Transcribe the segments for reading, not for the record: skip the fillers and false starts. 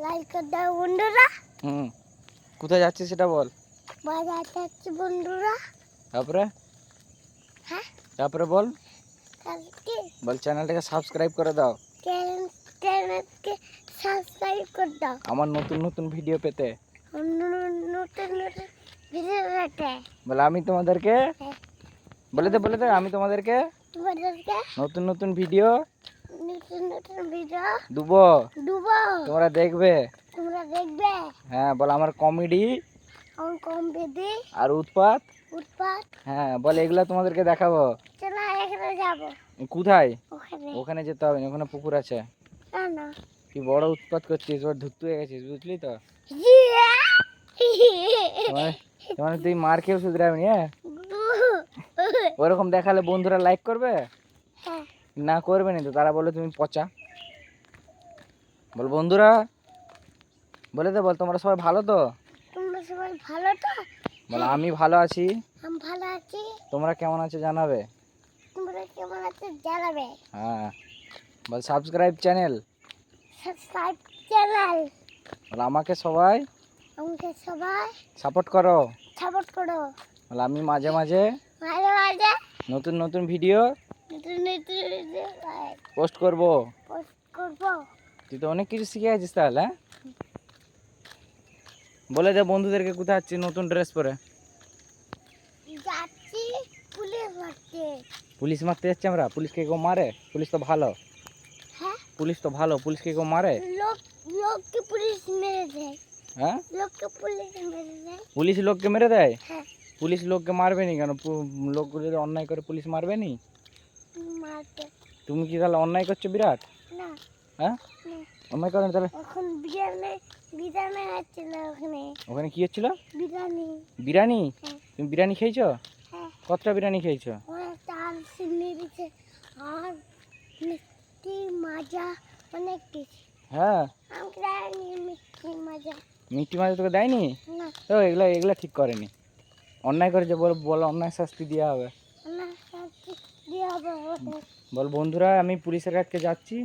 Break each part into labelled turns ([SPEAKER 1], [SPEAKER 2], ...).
[SPEAKER 1] Like করে দাও বন্ধুরা।
[SPEAKER 2] কোথায় যাচ্ছিস সেটা বল।
[SPEAKER 1] বাজার যাচ্ছি বন্ধুরা।
[SPEAKER 2] তারপরে
[SPEAKER 1] হ্যাঁ
[SPEAKER 2] তারপরে বল
[SPEAKER 1] কালকে
[SPEAKER 2] বল চ্যানেলটাকে সাবস্ক্রাইব করে দাও
[SPEAKER 1] চ্যানেলকে সাবস্ক্রাইব করে দাও
[SPEAKER 2] আমার নতুন নতুন ভিডিও পেতে।
[SPEAKER 1] নতুন নতুন ভিডিও দেখতে
[SPEAKER 2] বলে আমি তোমাদেরকে বলে দে আমি তোমাদেরকে নতুন নতুন ভিডিও দেবো, তোমরা দেখবে। হ্যাঁ বল আমার কমেডি আর উৎপাত। হ্যাঁ বল এগুলা তোমাদেরকে দেখাবো। কোথায়? ওখানে যেতে হবে না, ওখানে পুকুর আছে। কি বড় উৎপাত করছিস, ওর ধুত্তু হয়ে গেছিস বুঝলি তো। মানে তুই মার খেয়েও শুধরাবি হ্যাঁ। ওরকম দেখালে বন্ধুরা লাইক করবে না, করবে না তো, তারা বলে তুমি পচা। বল বন্ধুরা বলে দে, বল তোমরা সবাই ভালো তো? বল আমি ভালো আছি, তোমরা কেমন আছো জানাবে। হ্যাঁ বল সাবস্ক্রাইব চ্যানেল। বল আমাকে সবাই সাপোর্ট করো। বল আমি মাঝে মাঝে নতুন নতুন ভিডিও পোস্ট করব। তুই তো অনেক কিছু শিখে আছিস তাহলে। হ্যাঁ বলে দে বন্ধুদেরকে কোথায় যাচ্ছিস নতুন ড্রেস পরে। পুলিশ মারতে যাচ্ছি আমরা? পুলিশকে কেউ মারে? পুলিশ তো ভালো। পুলিশ তো ভালো, পুলিশকে কেউ মারে? হ্যাঁ পুলিশ লোককে মেরে দেয়? পুলিশ লোককে মারবে নি কেন? লোক যদি অন্যায় করে পুলিশ মারবে নি? তুমি কি তাহলে অন্যায় করছো বিরাট? হ্যাঁ অন্যায় করেন তাহলে? ওখানে কি হচ্ছিল? বিরিয়ানি। তুমি বিরিয়ানি খেয়েছো? কতটা বিরিয়ানি খেয়েছো? হ্যাঁ মিষ্টি মাছ তোকে দেয়নি? তো এগুলা এগুলা ঠিক করেনি। অন্যায় করে যে বল অন্যায় শাস্তি দেওয়া হবে। বল বন্ধুরা আমি পুলিশের কাছে যাচ্ছি।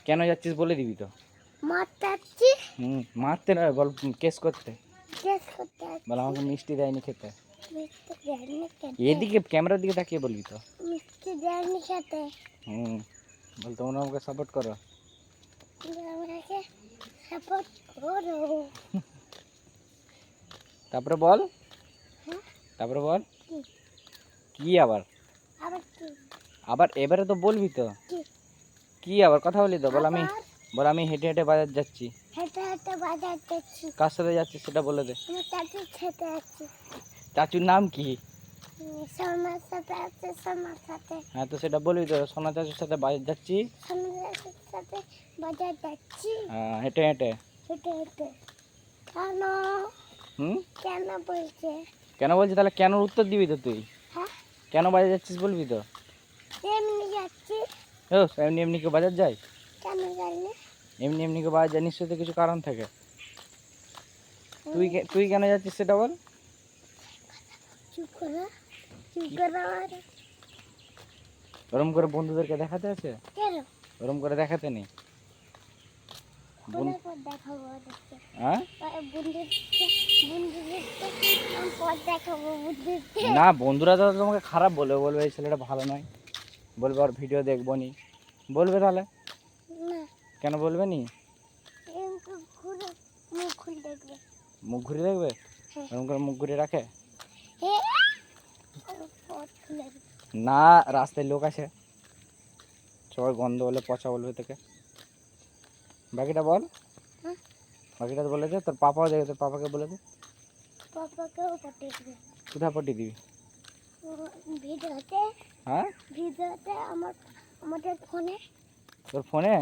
[SPEAKER 2] কেন যাচ্ছিস বলে দিবি তো। মারতে নয়, বল কেস করতে। বল আমাকে মিষ্টি দেয়নি খেতে। এদিকে ক্যামেরার দিকে তাকিয়ে বলবি তো। বল তোমরা আমাকে সাপোর্ট করো। তারপরে বল তারপরে বল কি আবার আবার এবারে তো বলবি তো। কি আবার কথা বলি তো। বল আমি হেঁটে হেঁটে বাজার যাচ্ছি। কার সাথে যাচ্ছি সেটা বলে দে। চাচুর নাম কি? হ্যাঁ তো সেটা বলবি তো। সোনা চাচুর সাথে বাজার যাচ্ছি। হ্যাঁ হেঁটে হেঁটে। কেন বলছি তাহলে কেন উত্তর দিবি তো তুই। কেন বাজার যাচ্ছিস বলবি তো। এমনি এমনি কেউ বাজার যায়? এমনি এমনি কেউ বাজার যায়? নিশ্চয়ই তো কিছু কারণ থাকে। তুই কেন যাচ্ছিস সেটা বল। ওরম করে বন্ধুদেরকে দেখাতে আছে? ওরম করে দেখাতে নেই। না বন্ধুরা তো তোমাকে খারাপ বলবে এই ছেলেটা ভালো নয়, বলবে আর ভিডিও দেখবো নি, বলবে তাহলে। কেন বলবে নি? মুখ ঘুরে দেখবে? ওরকম করে মুখ ঘুরে রাখে না? রাস্তায় লোক আছে, সবাই গন্ধ বলে পচা বলবে তোকে। বাকিটা বল। বাকিটা বলে দে। তোর পাপাও দেখে, তোর পাপাকে বলে দে। কোথায় পাঠিয়ে দিবি? হ্যাঁ তোর ফোনে?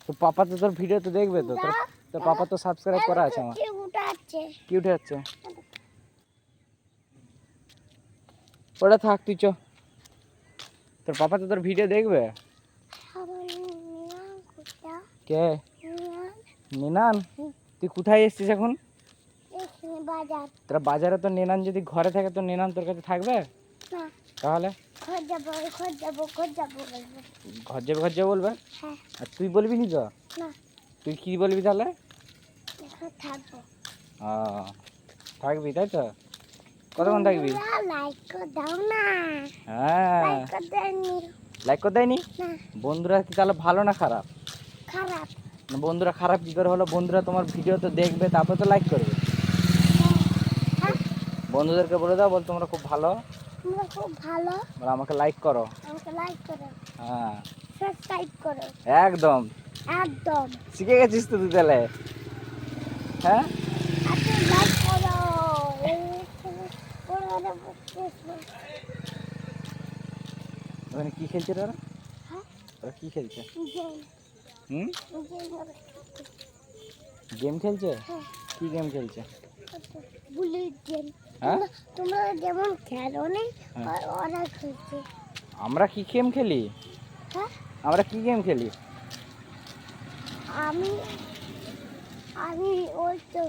[SPEAKER 2] তোর পাপা তো তোর ভিডিও তো দেখবে তো। তোর পাপা তো সাবস্ক্রাইব করা আছে আমার। কি উঠে যাচ্ছে? ওটা থাক তুই চ। তোর পাপা তো তোর ভিডিও দেখবে। কে? নিনান? তুই কোথায় এসছিস এখন? তোরা বাজারে তো নিনান যদি ঘরে থাকে তো নিনান তোর কাছে থাকবে? তাহলে
[SPEAKER 1] ঘর যাবো বলবো।
[SPEAKER 2] ঘর যাবে বলবে।
[SPEAKER 1] হ্যাঁ।
[SPEAKER 2] আর তুই বলবি নি তো?
[SPEAKER 1] না,
[SPEAKER 2] তুই কি বলবি তাহলে?
[SPEAKER 1] এখন থাকবো।
[SPEAKER 2] ও, থাকবি তাই তো? কতক্ষণ থাকবি?
[SPEAKER 1] লাইক করে দাও না।
[SPEAKER 2] হ্যাঁ,
[SPEAKER 1] লাইক করে দেয়নি।
[SPEAKER 2] লাইক করে দেয়নি?
[SPEAKER 1] না,
[SPEAKER 2] বন্ধুরা কি তাহলে ভালো না খারাপ?
[SPEAKER 1] খারাপ।
[SPEAKER 2] না, বন্ধুরা খারাপ কি করে হলো? বন্ধুরা তোমার ভিডিও তো দেখবে, তারপর তো লাইক করবে।
[SPEAKER 1] হ্যাঁ,
[SPEAKER 2] বন্ধুদেরকে বলে দাও, বল তোমরা খুব ভালো,
[SPEAKER 1] তোমরা খুব ভালো।
[SPEAKER 2] বল আমাকে লাইক করো।
[SPEAKER 1] আমাকে লাইক করো,
[SPEAKER 2] হ্যাঁ,
[SPEAKER 1] সাবস্ক্রাইব করো।
[SPEAKER 2] একদম
[SPEAKER 1] একদম।
[SPEAKER 2] শিখে গেছিস তো তুই তাহলে। হ্যাঁ,
[SPEAKER 1] আচ্ছা, লাইক করো। এই ওরা বলতেছে।
[SPEAKER 2] ওখানে কি খেলছে রে ওরা?
[SPEAKER 1] হ্যাঁ,
[SPEAKER 2] ওরা কি খেলছে?
[SPEAKER 1] গেম।
[SPEAKER 2] হুম,
[SPEAKER 1] গেম।
[SPEAKER 2] গেম খেলছে?
[SPEAKER 1] হ্যাঁ,
[SPEAKER 2] কি গেম খেলছে?
[SPEAKER 1] Bullet game.
[SPEAKER 2] হ্যাঁ,
[SPEAKER 1] তোমরা যেমন খেলো নেই,
[SPEAKER 2] হ্যাঁ।
[SPEAKER 1] ওরা খেলছে।
[SPEAKER 2] আমরা কি গেম খেলি?
[SPEAKER 1] হ্যাঁ,
[SPEAKER 2] আমরা কি গেম খেলি?
[SPEAKER 1] আমি আমি ওই তো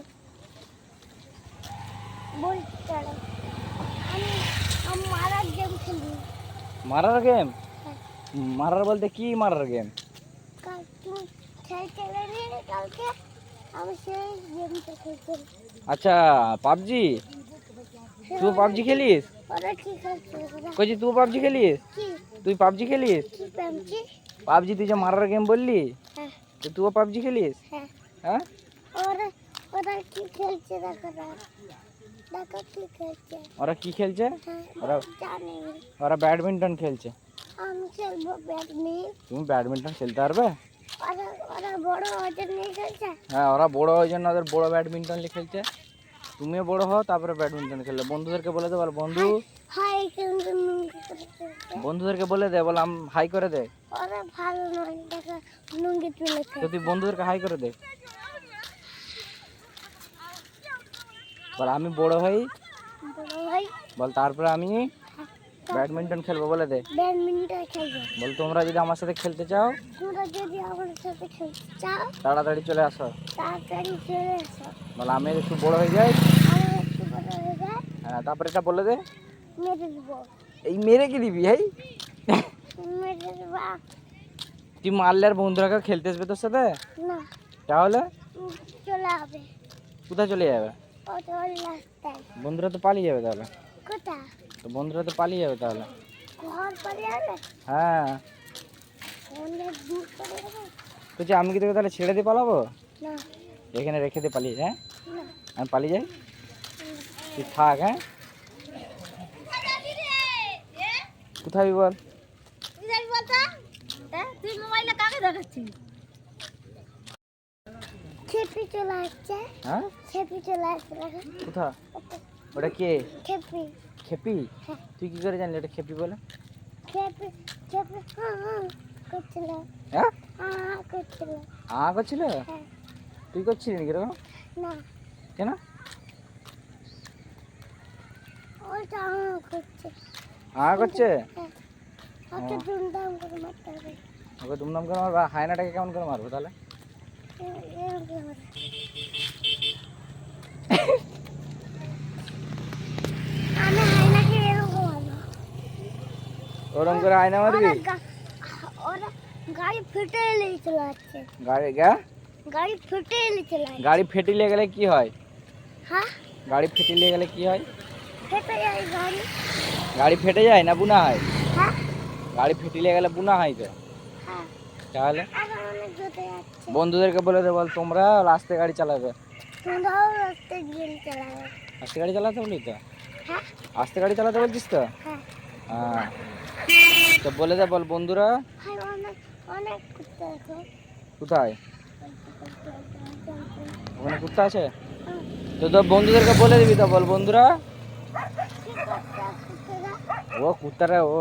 [SPEAKER 1] বলতে পারো। আমি আমি মারার গেম খেলি।
[SPEAKER 2] মারার গেম?
[SPEAKER 1] হ্যাঁ।
[SPEAKER 2] মারার বলতে কি মারার গেম?
[SPEAKER 1] কাল তুমি খেলে নিয়ে কালকে আমি সেই গেমটা খেলছি।
[SPEAKER 2] আচ্ছা, পাবজি? তুই পাবজি খেলিস?
[SPEAKER 1] ওরা কি খেলছে ওরা?
[SPEAKER 2] কইছি তুই পাবজি খেলিস?
[SPEAKER 1] কি
[SPEAKER 2] তুই পাবজি খেলিস?
[SPEAKER 1] কি পেমছি?
[SPEAKER 2] পাবজি তুই যে মারার গেম বললি,
[SPEAKER 1] হ্যাঁ,
[SPEAKER 2] তো তুইও পাবজি খেলিস?
[SPEAKER 1] হ্যাঁ।
[SPEAKER 2] হ্যাঁ,
[SPEAKER 1] ওরা ওরা কি খেলছে দেখো না। দেখো কি খেলছে।
[SPEAKER 2] ওরা কি খেলছে?
[SPEAKER 1] হ্যাঁ,
[SPEAKER 2] ওরা
[SPEAKER 1] জানি।
[SPEAKER 2] ওরা ব্যাডমিন্টন খেলছে।
[SPEAKER 1] আমি খেলবো ব্যাডমিন্টন।
[SPEAKER 2] তুমি ব্যাডমিন্টন খেলতে পারবে?
[SPEAKER 1] ওরা ওরা বড় ওদের নিয়ে খেলছে।
[SPEAKER 2] হ্যাঁ, ওরা বড় ওই জন্য ওদের বড় ব্যাডমিন্টন খেলছে। তুমিও বড় হও, তারপরে ব্যাডমিন্টন খেললে। বন্ধুদেরকে বলে দে, বল বন্ধু,
[SPEAKER 1] হাই কিন্তু নুঙ্গি করে খেলছে।
[SPEAKER 2] বন্ধুদেরকে বলে দে, বল হাই করে দে।
[SPEAKER 1] ওরা ভালো নয়, দেখো নুঙ্গি তুলে
[SPEAKER 2] তো
[SPEAKER 1] খেলছে।
[SPEAKER 2] তুই বন্ধুদেরকে হাই করে দে, বল আমি বড় হই,
[SPEAKER 1] বড় ভাই
[SPEAKER 2] বল তারপরে আমি ব্যাডমিন্টন খেলবো বলে দে।
[SPEAKER 1] ব্যাডমিন্টন খেলবে।
[SPEAKER 2] বল তোমরা যদি আমার সাথে খেলতে চাও,
[SPEAKER 1] তোমরা যদি আমার সাথে খেলতে চাও
[SPEAKER 2] তাড়াতাড়ি চলে আসো।
[SPEAKER 1] তাড়াতাড়ি চলে এসো।
[SPEAKER 2] বল আমি একটু বড় হয়ে যাই।
[SPEAKER 1] আমি একটু বড় হয়ে যায়
[SPEAKER 2] হ্যাঁ, তারপরে এটা বলে দে।
[SPEAKER 1] মেরে দেবো।
[SPEAKER 2] এই মেরে কি দিবি? এই
[SPEAKER 1] মেরে দেবো।
[SPEAKER 2] তুই মারলে আর বন্ধুরা কেউ খেলতে আসবে তোর সাথে?
[SPEAKER 1] না,
[SPEAKER 2] তাহলে
[SPEAKER 1] চলে হবে।
[SPEAKER 2] কোথায় চলে যাবে?
[SPEAKER 1] ও তো রাস্তায়।
[SPEAKER 2] বন্ধুরা তো পালিয়ে যাবে তাহলে।
[SPEAKER 1] কোথা?
[SPEAKER 2] তো বন্ধুরা তো পালিয়ে যাবে তাহলে।
[SPEAKER 1] ঘর পরে যাবে।
[SPEAKER 2] হ্যাঁ,
[SPEAKER 1] অনেক দূর পরে যাবে।
[SPEAKER 2] বলছি আমি কি তোকে তাহলে ছেড়ে দিয়ে পালাবো?
[SPEAKER 1] না,
[SPEAKER 2] এখানে রেখে দিয়ে পালিয়ে? হ্যাঁ,
[SPEAKER 1] না।
[SPEAKER 2] আমি পালিয়ে যাই, তুই থাক। হ্যাঁ, কোথায় বল?
[SPEAKER 1] তুই মোবাইলে কাকে দেখাচ্ছিস? খেপি চলে আসছে।
[SPEAKER 2] হ্যাঁ,
[SPEAKER 1] খেপি চলে আসছে দেখো।
[SPEAKER 2] কোথা? ওটা কে?
[SPEAKER 1] খেপি।
[SPEAKER 2] খেপি?
[SPEAKER 1] হ্যাঁ।
[SPEAKER 2] তুই কি করে জানলি এটা খেপি বলে?
[SPEAKER 1] খেপি খেপি হ্যাঁ করছিল।
[SPEAKER 2] হ্যাঁ,
[SPEAKER 1] হ্যাঁ করছিল।
[SPEAKER 2] করছিল?
[SPEAKER 1] হ্যাঁ।
[SPEAKER 2] তুই করছিলি নাকি এরকম?
[SPEAKER 1] না,
[SPEAKER 2] কেন?
[SPEAKER 1] ওটা করছে।
[SPEAKER 2] করছে?
[SPEAKER 1] হ্যাঁ, ওকে দুমদাম করে মারতে হবে।
[SPEAKER 2] ওকে দুমদাম করে মারবো? হায়নাটাকে কেমন করে মারবো তাহলে?
[SPEAKER 1] এরকম করে মারতে হবে। আমি হাইনাকে এরকম মারবো।
[SPEAKER 2] ওরকম করে হায়না মারবি?
[SPEAKER 1] ওরা গাড়ি ফেটে এলেই চলে যাচ্ছে। গাড়ি ফেটে এলে চলে যাচ্ছে।
[SPEAKER 2] গাড়ি ফেটিলে গেলে কি হয়?
[SPEAKER 1] হ্যাঁ,
[SPEAKER 2] গাড়ি ফেটিলে গেলে কি হয়?
[SPEAKER 1] ফেটে যায় গাড়ি।
[SPEAKER 2] গাড়ি ফেটে যায় না বুনা হয়?
[SPEAKER 1] হ্যাঁ,
[SPEAKER 2] গাড়ি ফেটিলে গেলে বুনা হয় তো।
[SPEAKER 1] হ্যাঁ।
[SPEAKER 2] তাহলে
[SPEAKER 1] এখন অনেক জোরে যাচ্ছে।
[SPEAKER 2] বন্ধুদেরকে বলে দে, বল তোমরা রাস্তায় গাড়ি চালাবে।
[SPEAKER 1] তোমরাও রাস্তায় গিয়ে চালাবে।
[SPEAKER 2] আস্তে গাড়ি চালাতে বলি তো?
[SPEAKER 1] হ্যাঁ,
[SPEAKER 2] আস্তে গাড়ি চালাতে বলছিস তো?
[SPEAKER 1] হ্যাঁ।
[SPEAKER 2] হ্যাঁ, তো বলে দে, বল বন্ধুরা।
[SPEAKER 1] ভাই অনেক অনেক কুত্তা আছে।
[SPEAKER 2] কোথায়? ওখানে কুত্তা আছে?
[SPEAKER 1] হ্যাঁ।
[SPEAKER 2] তো তোর বন্ধুদেরকে বলে দিবি তো, বল বন্ধুরা।
[SPEAKER 1] কি করছে কুত্তারা?
[SPEAKER 2] ও কুত্তারা ও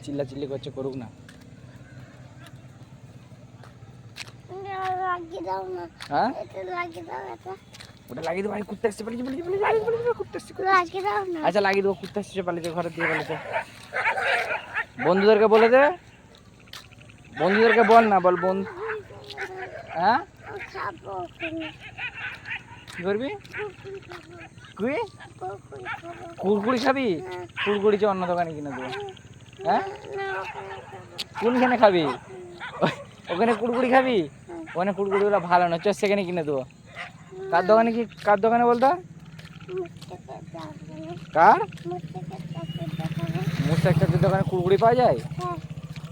[SPEAKER 2] চিল্লা চিল্লি করছে, করুক না।
[SPEAKER 1] লাগিয়ে দাও না।
[SPEAKER 2] হ্যাঁ,
[SPEAKER 1] এটা লাগিয়ে দাও এটা।
[SPEAKER 2] ওটা লাগিয়ে দেবো। ভাই কুত্তা এসছে, পালিয়ে পালিয়ে কুত্তা এসছে।
[SPEAKER 1] লাগিয়ে দাও না।
[SPEAKER 2] আচ্ছা লাগিয়ে দেবো, কুত্তা এসছে, পালিয়ে ঘরে দিয়ে পালিয়ে। বন্ধুদেরকে বলে দে, বন্ধুদেরকে বল না, বল বন্ধু। হ্যাঁ,
[SPEAKER 1] খাবো ওখানে।
[SPEAKER 2] কি করবি?
[SPEAKER 1] খাবো।
[SPEAKER 2] কুই
[SPEAKER 1] কুরকুরি খাবো।
[SPEAKER 2] কুরকুরি খাবি?
[SPEAKER 1] হ্যাঁ।
[SPEAKER 2] কুরকুরি যে অন্য দোকানে কিনে দেবো। হ্যাঁ
[SPEAKER 1] না, ওখানে খাবো।
[SPEAKER 2] কোনখানে খাবি? ওখানে কুরকুরি খাবি?
[SPEAKER 1] হ্যাঁ।
[SPEAKER 2] ওখানে কুরকুরিগুলো ভালো না, চল সেখানে কিনে দেবো। কার দোকানে বলতো?
[SPEAKER 1] মুস্তাকের দোকানে।
[SPEAKER 2] কার?
[SPEAKER 1] মুস্তাকের দোকানে।
[SPEAKER 2] মুস্তাক চাচার দোকানে কুরকুরি পাওয়া যায়?
[SPEAKER 1] হ্যাঁ।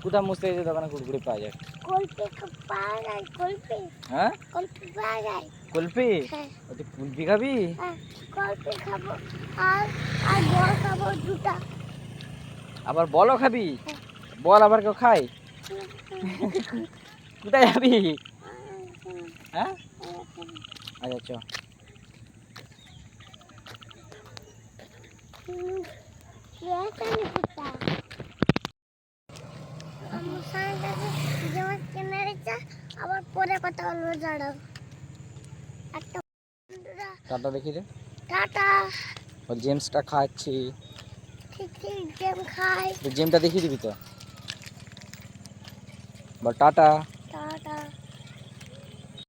[SPEAKER 2] কোথায় মুস্তাক চাচার দোকানে কুরকুরি পাওয়া যায়?
[SPEAKER 1] কুলফি পাওয়া যায়, কুলফি।
[SPEAKER 2] হ্যাঁ
[SPEAKER 1] কুলফি পাওয়া যায়।
[SPEAKER 2] কুলফি?
[SPEAKER 1] হ্যাঁ।
[SPEAKER 2] ও তুই কুলফি খাবি?
[SPEAKER 1] হ্যাঁ, কুলফি খাবো। আর আর বল খাবো দুটা।
[SPEAKER 2] আবার বলও খাবি? বল আবার কেউ খায়? কোথায় যাবি? হ্যাঁ আচ্ছা চ।
[SPEAKER 1] আবার পরে কথা বলবো, দাঁড়াও। একটা
[SPEAKER 2] টাটা দেখি রে।
[SPEAKER 1] টাটা।
[SPEAKER 2] ও জেমসটা খাচ্ছি।
[SPEAKER 1] ঠিক ঠিক গেম খাই।
[SPEAKER 2] জেমটা দেখিয়ে দিবি তো? বল টাটা।
[SPEAKER 1] টাটা।